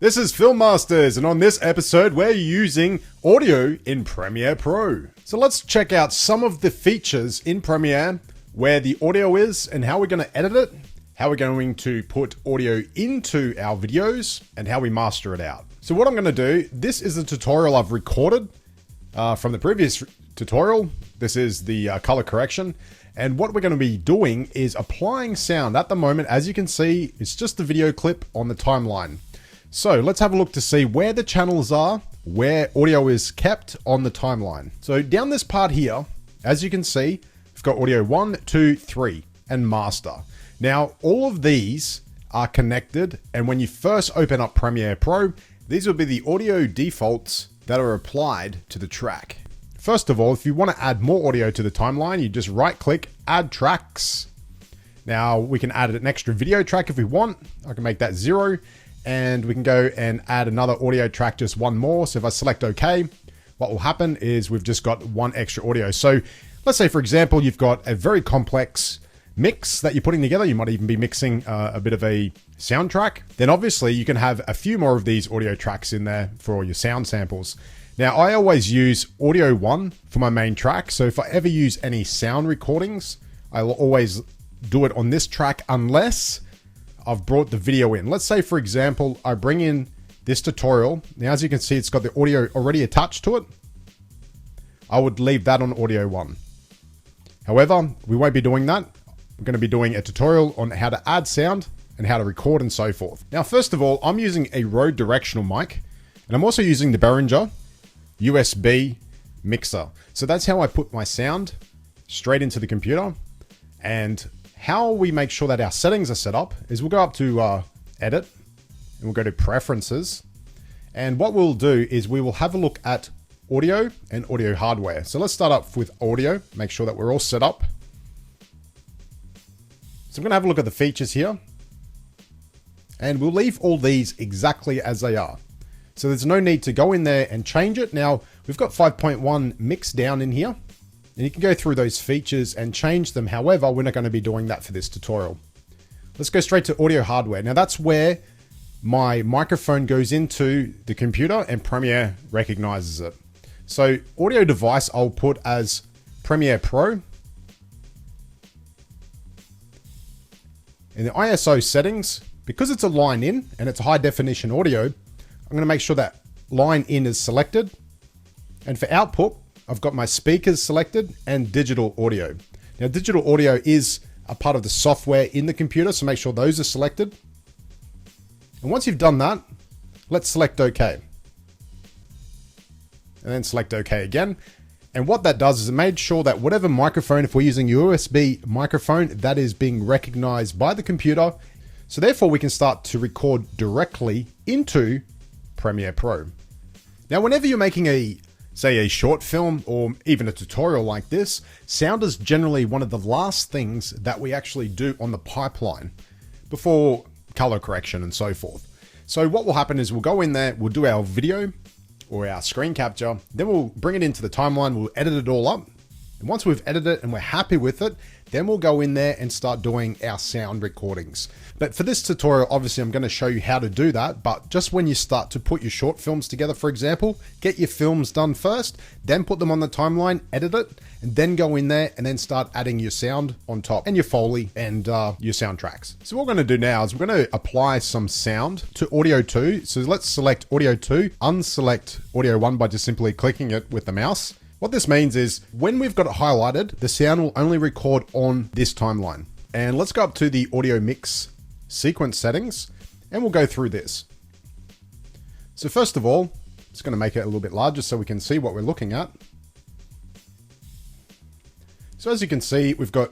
This is Film Masters, and on this episode we're using audio in Premiere Pro. So let's check out some of the features in Premiere, where the audio is and how we're going to edit it, how we're going to put audio into our videos, and how we master it out. So what I'm going to do, this is a tutorial I've recorded from the previous tutorial. This is the color correction. And what we're going to be doing is applying sound. At the moment, as you can see, it's just the video clip on the timeline. So let's have a look to see where the channels are, where audio is kept on the timeline. So down this part here, as you can see, we've got audio 1, 2, 3, and master. Now, all of these are connected, and when you first open up Premiere Pro, these will be the audio defaults that are applied to the track. First of all, if you want to add more audio to the timeline, you just right click, add tracks. Now we can add an extra video track if we want. I can make that 0. And we can go and add another audio track, just one more. So if I select OK, what will happen is we've just got one extra audio. So let's say, for example, you've got a very complex mix that you're putting together. You might even be mixing a bit of a soundtrack. Then obviously you can have a few more of these audio tracks in there for all your sound samples. Now I always use audio 1 for my main track. So if I ever use any sound recordings, I'll always do it on this track unless I've brought the video in. Let's say, for example, I bring in this tutorial. Now, as you can see, it's got the audio already attached to it. I would leave that on audio 1. However, we won't be doing that. We're going to be doing a tutorial on how to add sound and how to record and so forth. Now, first of all, I'm using a Rode directional mic, and I'm also using the Behringer USB mixer. So that's how I put my sound straight into the computer. And how we make sure that our settings are set up is we'll go up to edit and we'll go to preferences. And what we'll do is we will have a look at audio and audio hardware. So let's start up with audio, make sure that we're all set up. So I'm going to have a look at the features here, and we'll leave all these exactly as they are. So there's no need to go in there and change it. Now we've got 5.1 mix down in here. And you can go through those features and change them. However, we're not going to be doing that for this tutorial. Let's go straight to audio hardware. Now that's where my microphone goes into the computer and Premiere recognizes it. So audio device, I'll put as Premiere Pro. In the ISO settings, because it's a line in and it's high definition audio, I'm going to make sure that line in is selected. And for output, I've got my speakers selected and digital audio. Now, digital audio is a part of the software in the computer, so make sure those are selected. And once you've done that, let's select OK. And then select OK again. And what that does is it made sure that whatever microphone, if we're using USB microphone, that is being recognized by the computer. So therefore, we can start to record directly into Premiere Pro. Now, whenever you're making say a short film or even a tutorial like this, sound is generally one of the last things that we actually do on the pipeline before color correction and so forth. So what will happen is we'll go in there, we'll do our video or our screen capture, then we'll bring it into the timeline, we'll edit it all up. And once we've edited it and we're happy with it, then we'll go in there and start doing our sound recordings. But for this tutorial, obviously I'm going to show you how to do that. But just when you start to put your short films together, for example, get your films done first, then put them on the timeline, edit it, and then go in there and then start adding your sound on top and your Foley and your soundtracks. So what we're going to do now is we're going to apply some sound to audio 2. So let's select audio 2, unselect audio 1 by just simply clicking it with the mouse. What this means is when we've got it highlighted, the sound will only record on this timeline. And let's go up to the audio mix sequence settings and we'll go through this. So first of all, it's going to make it a little bit larger so we can see what we're looking at. So as you can see, we've got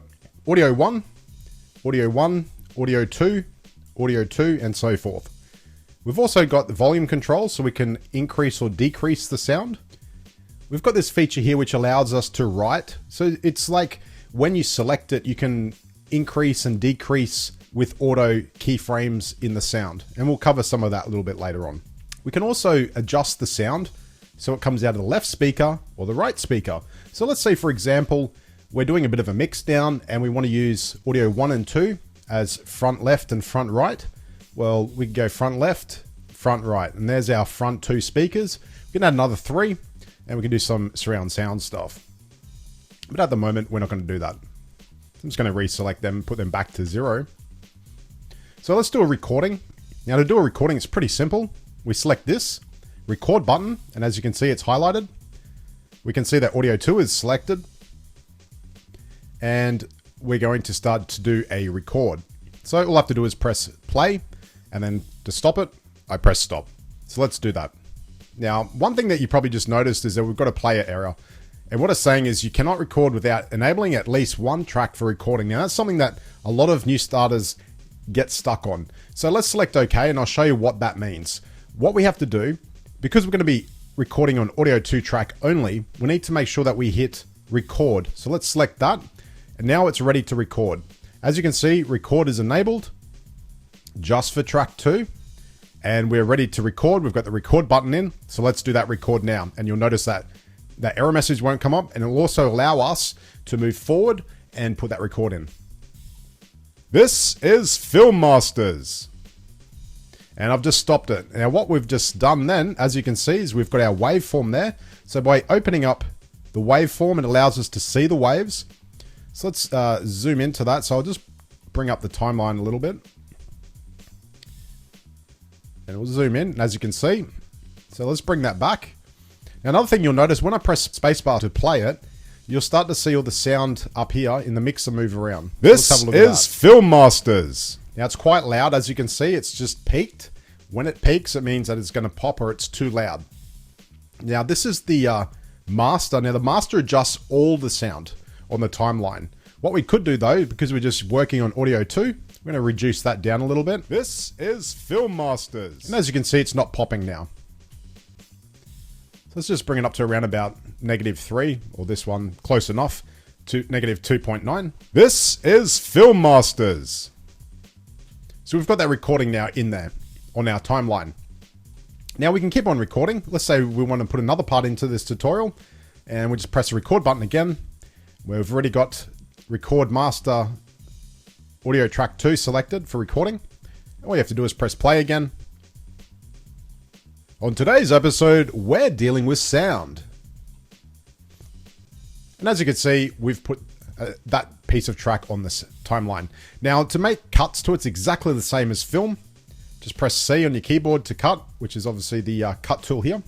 audio 1, audio 1, audio 2, audio 2, and so forth. We've also got the volume control so we can increase or decrease the sound. We've got this feature here which allows us to write. So it's like when you select it, you can increase and decrease with auto keyframes in the sound. And we'll cover some of that a little bit later on. We can also adjust the sound so it comes out of the left speaker or the right speaker. So let's say, for example, we're doing a bit of a mix down and we want to use audio 1 and 2 as front left and front right. Well, we can go front left, front right. And there's our front 2 speakers. We can add another 3 and we can do some surround sound stuff. But at the moment, we're not going to do that. I'm just going to reselect them, put them back to 0. So let's do a recording. Now to do a recording, it's pretty simple. We select this record button, and as you can see, it's highlighted. We can see that audio 2 is selected. And we're going to start to do a record. So all I have to do is press play, and then to stop it, I press stop. So let's do that. Now, one thing that you probably just noticed is that we've got a player error. And what it's saying is you cannot record without enabling at least one track for recording. Now, that's something that a lot of new starters get stuck on. So let's select OK, and I'll show you what that means. What we have to do, because we're going to be recording on audio 2 track only, we need to make sure that we hit record. So let's select that, and now it's ready to record. As you can see, record is enabled just for track 2, and we're ready to record. We've got the record button in, so let's do that record now. And you'll notice that that error message won't come up, and it will also allow us to move forward and put that record in. This is Film Masters. And I've just stopped it. Now what we've just done then, as you can see, is we've got our waveform there. So by opening up the waveform, it allows us to see the waves. So let's zoom into that. So I'll just bring up the timeline a little bit. And we'll zoom in, as you can see. So let's bring that back. Now, another thing you'll notice, when I press spacebar to play it, you'll start to see all the sound up here in the mixer move around. This is Film Masters. Now, it's quite loud. As you can see, it's just peaked. When it peaks, it means that it's going to pop or it's too loud. Now, this is the master. Now, the master adjusts all the sound on the timeline. What we could do, though, because we're just working on audio 2, we're going to reduce that down a little bit. This is Film Masters. And as you can see, it's not popping now. So let's just bring it up to around about -3, or this one close enough to -2.9. This is Film Masters. So we've got that recording now in there on our timeline. Now we can keep on recording. Let's say we want to put another part into this tutorial, and we just press the record button again. We've already got record master audio track 2 selected for recording. All you have to do is press play again. On today's episode, we're dealing with sound. And as you can see, we've put that piece of track on this timeline. Now, to make cuts to it's exactly the same as film. Just press C on your keyboard to cut, which is obviously the cut tool here.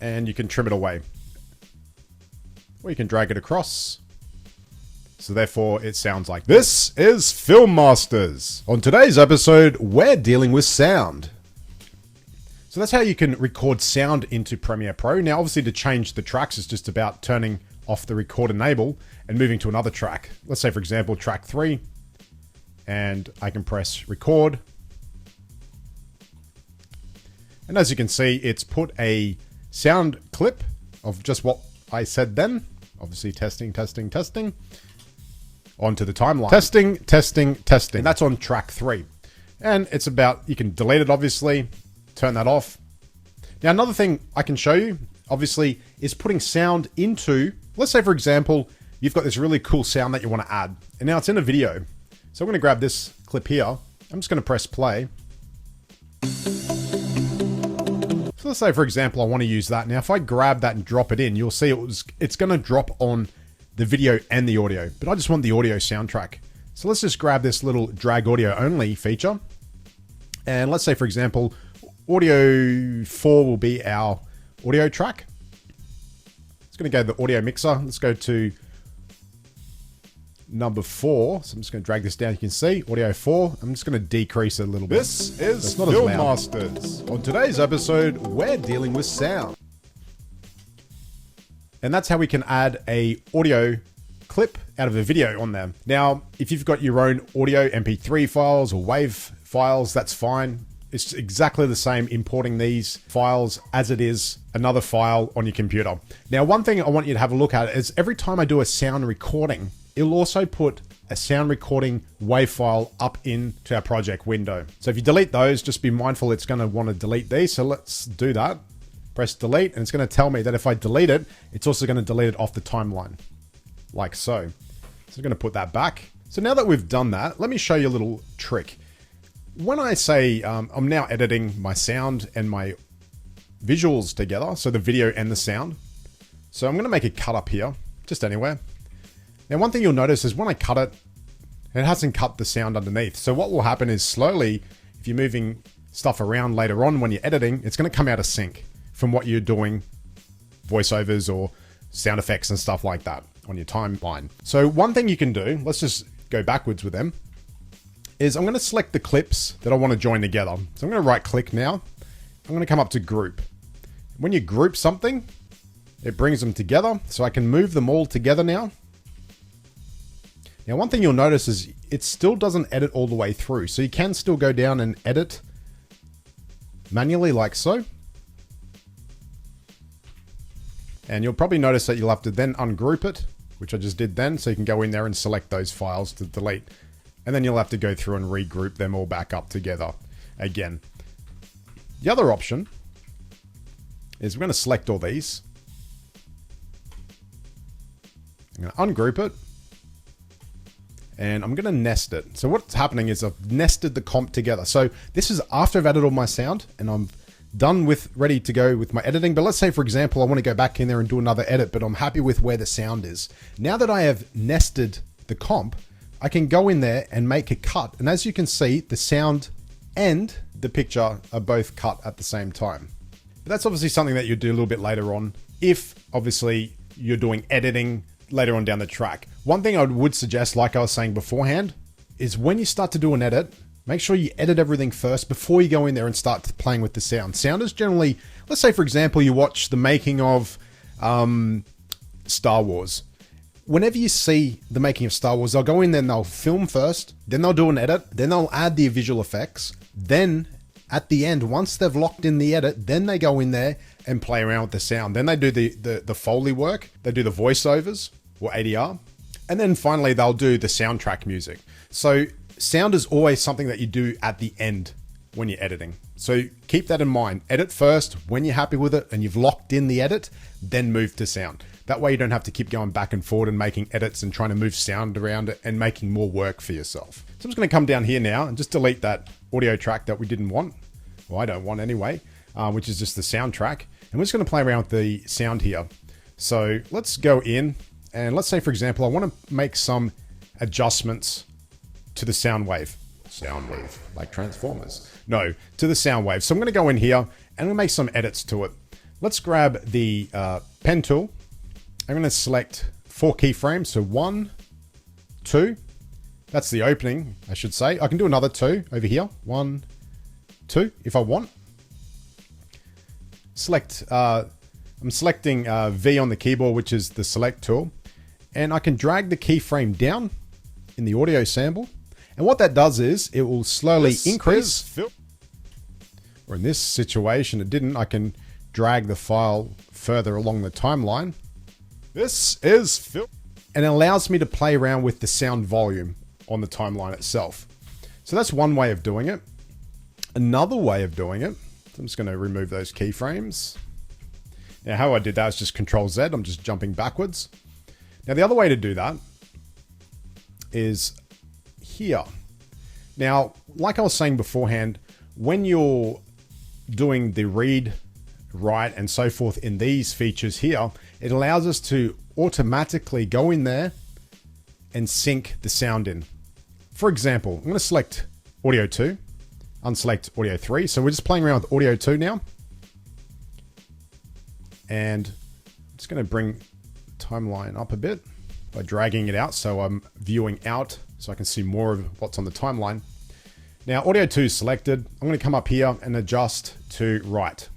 And you can trim it away. Or you can drag it across. So therefore, it sounds like this is Film Masters. On today's episode, we're dealing with sound. So that's how you can record sound into Premiere Pro. Now, obviously, to change the tracks, it's just about turning off the record enable and moving to another track. Let's say, for example, track 3. And I can press record. And as you can see, it's put a sound clip of just what I said then. Obviously, testing, testing, testing. Onto the timeline. Testing, testing, testing. And that's on track 3. And it's about, you can delete it, obviously. Turn that off. Now, another thing I can show you, obviously, is putting sound into, let's say, for example, you've got this really cool sound that you want to add. And now it's in a video. So I'm going to grab this clip here. I'm just going to press play. So let's say, for example, I want to use that. Now, if I grab that and drop it in, you'll see it's going to drop on the video and the audio. But I just want the audio soundtrack. So let's just grab this little drag audio only feature. And let's say, for example, audio 4 will be our audio track. It's going to go to the audio mixer. Let's go to number 4. So I'm just going to drag this down. You can see audio 4. I'm just going to decrease it a little bit. This is Film Masters. On today's episode, we're dealing with sound. And that's how we can add a audio clip out of a video on there. Now, if you've got your own audio MP3 files or WAV files, that's fine. It's exactly the same importing these files as it is another file on your computer. Now, one thing I want you to have a look at is every time I do a sound recording, it'll also put a sound recording WAV file up into our project window. So if you delete those, just be mindful it's going to want to delete these. So let's do that. Press delete, and it's going to tell me that if I delete it, it's also going to delete it off the timeline, like so. So I'm going to put that back. So now that we've done that, let me show you a little trick. when I say I'm now editing my sound and my visuals together, so the video and the sound. So I'm going to make a cut up here, just anywhere. Now, one thing you'll notice is when I cut it, it hasn't cut the sound underneath. So what will happen is slowly, if you're moving stuff around later on when you're editing, it's going to come out of sync from what you're doing, voiceovers or sound effects and stuff like that on your timeline. So one thing you can do, let's just go backwards with them, is I'm going to select the clips that I want to join together. So I'm going to right click now. I'm going to come up to group. When you group something, it brings them together. So I can move them all together now. Now, one thing you'll notice is it still doesn't edit all the way through. So you can still go down and edit manually like so. And you'll probably notice that you'll have to then ungroup it, which I just did then. So you can go in there and select those files to delete. And then you'll have to go through and regroup them all back up together again. The other option is we're going to select all these. I'm going to ungroup it. And I'm going to nest it. So what's happening is I've nested the comp together. So this is after I've added all my sound and I'm done with, ready to go with my editing. But let's say, for example, I want to go back in there and do another edit, but I'm happy with where the sound is. Now that I have nested the comp, I can go in there and make a cut. And as you can see, the sound and the picture are both cut at the same time. But that's obviously something that you do a little bit later on, if obviously you're doing editing later on down the track. One thing I would suggest, like I was saying beforehand, is when you start to do an edit, make sure you edit everything first before you go in there and start playing with the sound. Sound is generally, let's say for example, you watch the making of Star Wars. Whenever you see the making of Star Wars, they'll go in there and they'll film first, then they'll do an edit, then they'll add the visual effects, then at the end, once they've locked in the edit, then they go in there and play around with the sound. Then they do the Foley work, they do the voiceovers or ADR, and then finally they'll do the soundtrack music. So sound is always something that you do at the end when you're editing. So keep that in mind. Edit first when you're happy with it and you've locked in the edit, then move to sound. That way you don't have to keep going back and forward and making edits and trying to move sound around it and making more work for yourself. So I'm just going to come down here now and just delete that audio track that we didn't want. Well, I don't want anyway, which is just the soundtrack. And we're just going to play around with the sound here. So let's go in and let's say, for example, I want to make some adjustments to the sound wave. Sound wave, like Transformers. No, to the sound wave. So I'm going to go in here and I'm going to make some edits to it. Let's grab the pen tool. I'm going to select 4 keyframes. So 1, 2. That's the opening, I should say. I can do another 2 over here. 1, 2, if I want. Select, I'm selecting V on the keyboard, which is the select tool. And I can drag the keyframe down in the audio sample. And what that does is it will slowly increase. Or in this situation, it didn't. I can drag the file further along the timeline. This is Phil. And it allows me to play around with the sound volume on the timeline itself. So that's one way of doing it. Another way of doing it, I'm just going to remove those keyframes. Now, how I did that is just Control Z. I'm just jumping backwards. Now, the other way to do that is here. Now, like I was saying beforehand, when you're doing the read, write, and so forth in these features here, it allows us to automatically go in there and sync the sound in. For example, I'm going to select Audio 2, unselect Audio 3. So we're just playing around with Audio 2 now. And I'm just going to bring the timeline up a bit by dragging it out so I'm viewing out so I can see more of what's on the timeline. Now, Audio 2 is selected. I'm going to come up here and adjust to right.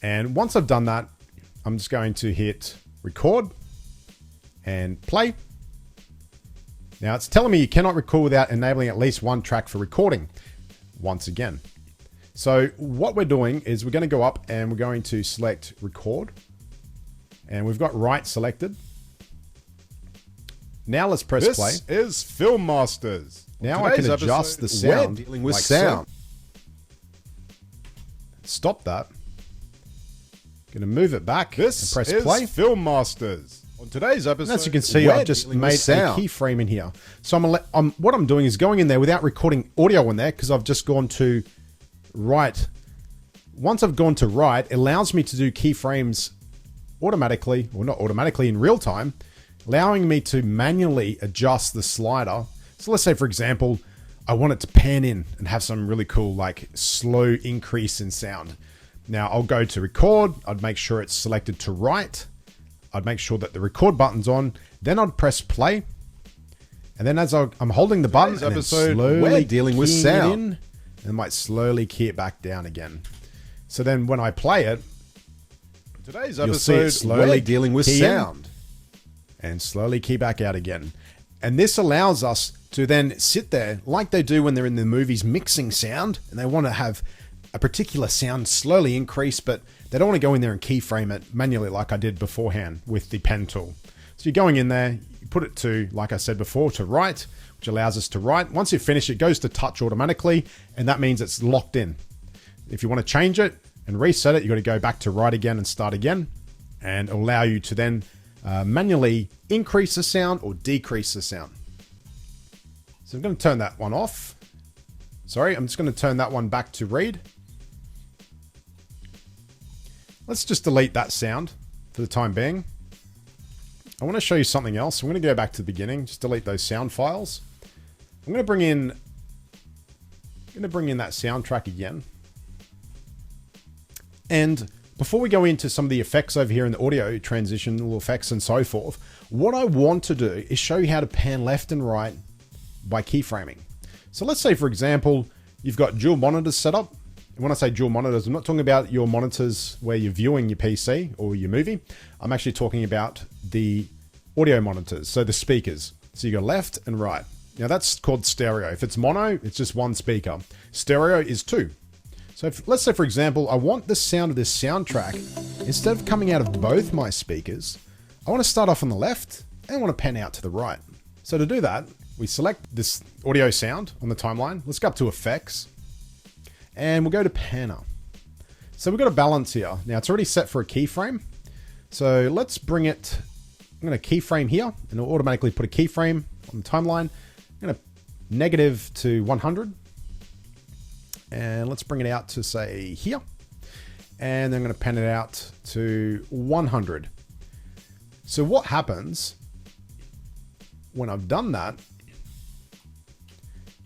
And once I've done that, I'm just going to hit record and play. Now it's telling me you cannot record without enabling at least one track for recording once again. So what we're doing is we're going to go up and we're going to select record and we've got right selected. Now let's press play. This is Film Masters. Now I can adjust the sound. We're dealing with like sound. Stop that. Going to move it back This and press is play. Film Masters. On today's episode, and as you can see, I've just made a keyframe in here. So what I'm doing is going in there without recording audio in there, because I've just gone to write. Once I've gone to write, it allows me to do keyframes automatically, or not automatically, in real time, allowing me to manually adjust the slider. So let's say, for example, I want it to pan in and have some really cool, like, slow increase in sound. Now I'll go to record. I'd make sure it's selected to write. I'd make sure that the record button's on. Then I'd press play. And then as I'm holding the button, and episode, slowly we're dealing with sound. And might slowly key it back down again. So then when I play it, today's you'll see episode, it slowly we're dealing with sound. And slowly key back out again. And this allows us to then sit there like they do when they're in the movies mixing sound, and they want to have a particular sound slowly increase, but they don't want to go in there and keyframe it manually like I did beforehand with the pen tool. So you're going in there, you put it to, like I said before, to write, which allows us to write. Once you finish, it goes to touch automatically, and that means it's locked in. If you want to change it and reset it, you've got to go back to write again and start again, and allow you to then manually increase the sound or decrease the sound. So I'm going to turn that one off. Sorry, I'm just going to turn that one back to read. Let's just delete that sound for the time being. I want to show you something else. I'm going to go back to the beginning, just delete those sound files. I'm going to bring in that soundtrack again. And before we go into some of the effects over here in the audio, transitional effects and so forth, what I want to do is show you how to pan left and right by keyframing. So let's say, for example, you've got dual monitors set up. And when I say dual monitors, I'm not talking about your monitors where you're viewing your PC or your movie. I'm actually talking about the audio monitors, so the speakers. So you got left and right. Now that's called stereo. If it's mono, it's just one speaker. Stereo is two. So let's say, for example, I want the sound of this soundtrack, instead of coming out of both my speakers, I want to start off on the left and I want to pan out to the right. So to do that, we select this audio sound on the timeline. Let's go up to effects and we'll go to panner. So we've got a balance here. Now it's already set for a keyframe. So let's bring it, I'm going to keyframe here and it'll automatically put a keyframe on the timeline. I'm going to negative to 100. And let's bring it out to, say, here. And then I'm going to pan it out to 100. So what happens when I've done that,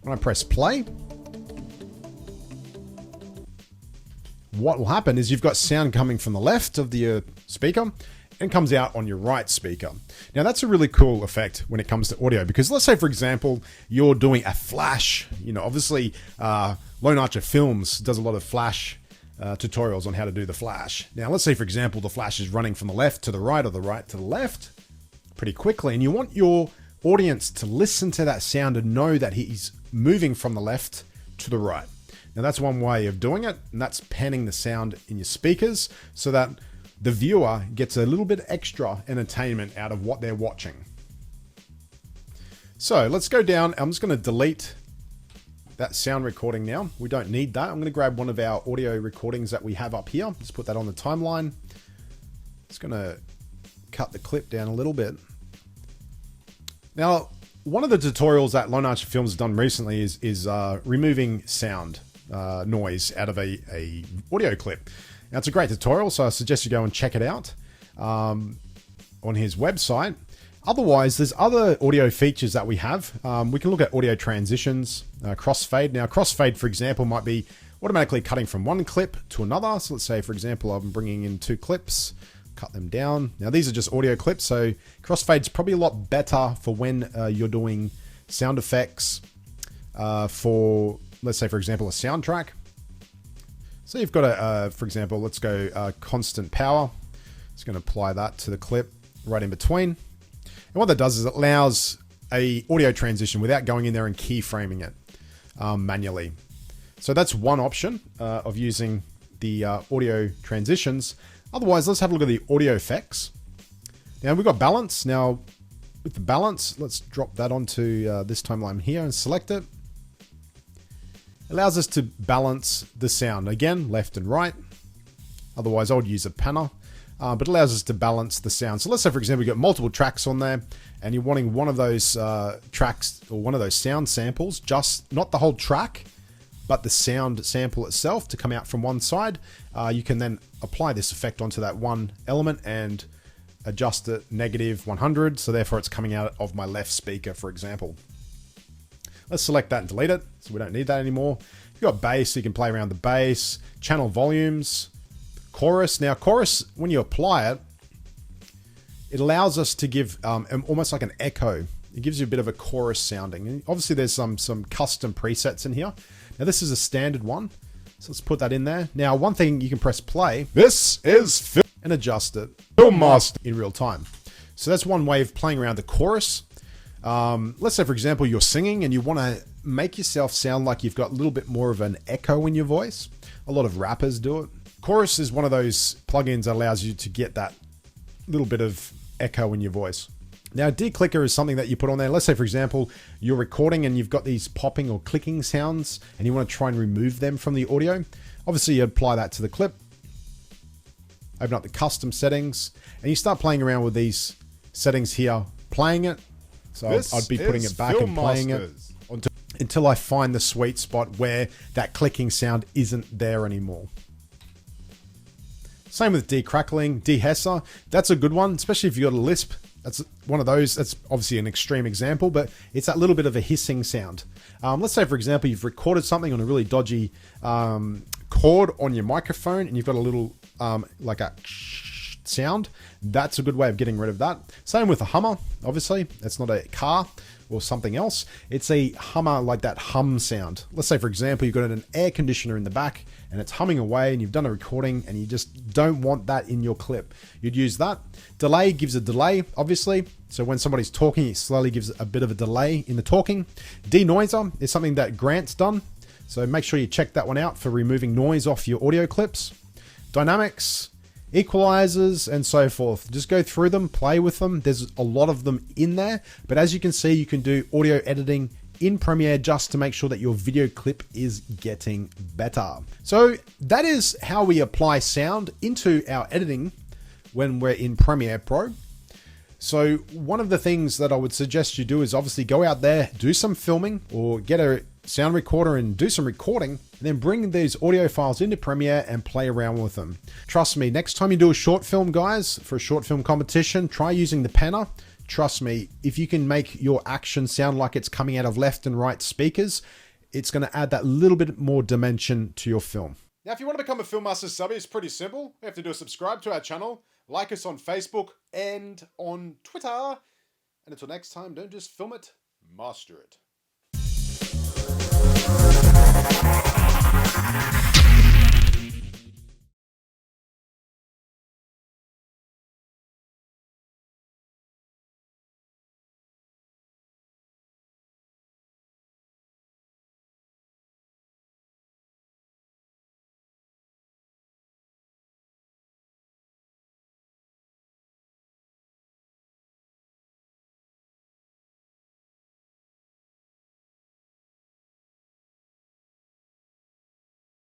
when I press play, what will happen is you've got sound coming from the left of the speaker and comes out on your right speaker. Now that's a really cool effect when it comes to audio, because let's say, for example, you're doing a flash. You know, obviously, Lone Archer Films does a lot of flash tutorials on how to do the flash. Now, let's say, for example, the flash is running from the left to the right or the right to the left pretty quickly, and you want your audience to listen to that sound and know that he's moving from the left to the right. Now, that's one way of doing it, and that's panning the sound in your speakers so that the viewer gets a little bit extra entertainment out of what they're watching. So let's go down. I'm just going to delete that sound recording now. We don't need that. I'm going to grab one of our audio recordings that we have up here. Let's put that on the timeline. Just going to cut the clip down a little bit. Now, one of the tutorials that Lone Archer Films has done recently is removing sound noise out of a audio clip. Now, it's a great tutorial, so I suggest you go and check it out on his website. Otherwise, there's other audio features that we have. We can look at audio transitions, crossfade. Now, crossfade, for example, might be automatically cutting from one clip to another. So let's say, for example, I'm bringing in two clips, cut them down. Now, these are just audio clips, so crossfade's probably a lot better for when you're doing sound effects for, let's say, for example, a soundtrack. So you've got a, for example, let's go constant power. It's going to apply that to the clip right in between. And what that does is it allows a audio transition without going in there and keyframing it manually. So that's one option of using the audio transitions. Otherwise, let's have a look at the audio effects. Now we've got balance. Now with the balance, let's drop that onto this timeline here and select it. Allows us to balance the sound. Again, left and right. Otherwise, I would use a panner. but it allows us to balance the sound. So let's say, for example, you've got multiple tracks on there and you're wanting one of those tracks or one of those sound samples, just not the whole track, but the sound sample itself to come out from one side. You can then apply this effect onto that one element and adjust it negative 100. So therefore it's coming out of my left speaker, for example. Let's select that and delete it. So we don't need that anymore. You've got bass, so you can play around the bass, channel volumes, chorus. Now chorus, when you apply it, it allows us to give almost like an echo. It gives you a bit of a chorus sounding. And obviously there's some custom presets in here. Now this is a standard one. So let's put that in there. Now one thing, you can press play. This is and adjust it Film Master in real time. So that's one way of playing around the chorus. Let's say, for example, you're singing and you want to make yourself sound like you've got a little bit more of an echo in your voice. A lot of rappers do it. Chorus is one of those plugins that allows you to get that little bit of echo in your voice. Now, declicker is something that you put on there. Let's say, for example, you're recording and you've got these popping or clicking sounds and you want to try and remove them from the audio. Obviously, you apply that to the clip. Open up the custom settings and you start playing around with these settings here, playing it. So I'd be putting it back and playing it until I find the sweet spot where that clicking sound isn't there anymore. Same with decrackling, dehisser. That's a good one, especially if you've got a lisp. That's one of those. That's obviously an extreme example, but it's that little bit of a hissing sound. Let's say, for example, you've recorded something on a really dodgy cord on your microphone and you've got a little like a sound. That's a good way of getting rid of that. Same with a hummer. Obviously, it's not a car or something else. It's a hummer, like that hum sound. Let's say, for example, you've got an air conditioner in the back and it's humming away and you've done a recording and you just don't want that in your clip. You'd use that. Delay gives a delay, obviously. So when somebody's talking, it slowly gives a bit of a delay in the talking. Denoiser is something that Grant's done. So make sure you check that one out for removing noise off your audio clips. Dynamics, equalizers, and so forth. Just go through them, play with them. There's a lot of them in there, but as you can see, you can do audio editing in Premiere just to make sure that your video clip is getting better. So that is how we apply sound into our editing when we're in Premiere Pro. So one of the things that I would suggest you do is obviously go out there, do some filming or get a sound recorder and do some recording, and then bring these audio files into Premiere and play around with them. Trust me, next time you do a short film, guys, for a short film competition, try using the penner. Trust me, if you can make your action sound like it's coming out of left and right speakers, it's going to add that little bit more dimension to your film. Now, if you want to become a Film Master subby, it's pretty simple. All you have to do is subscribe to our channel, like us on Facebook and on Twitter. And until next time, don't just film it, master it.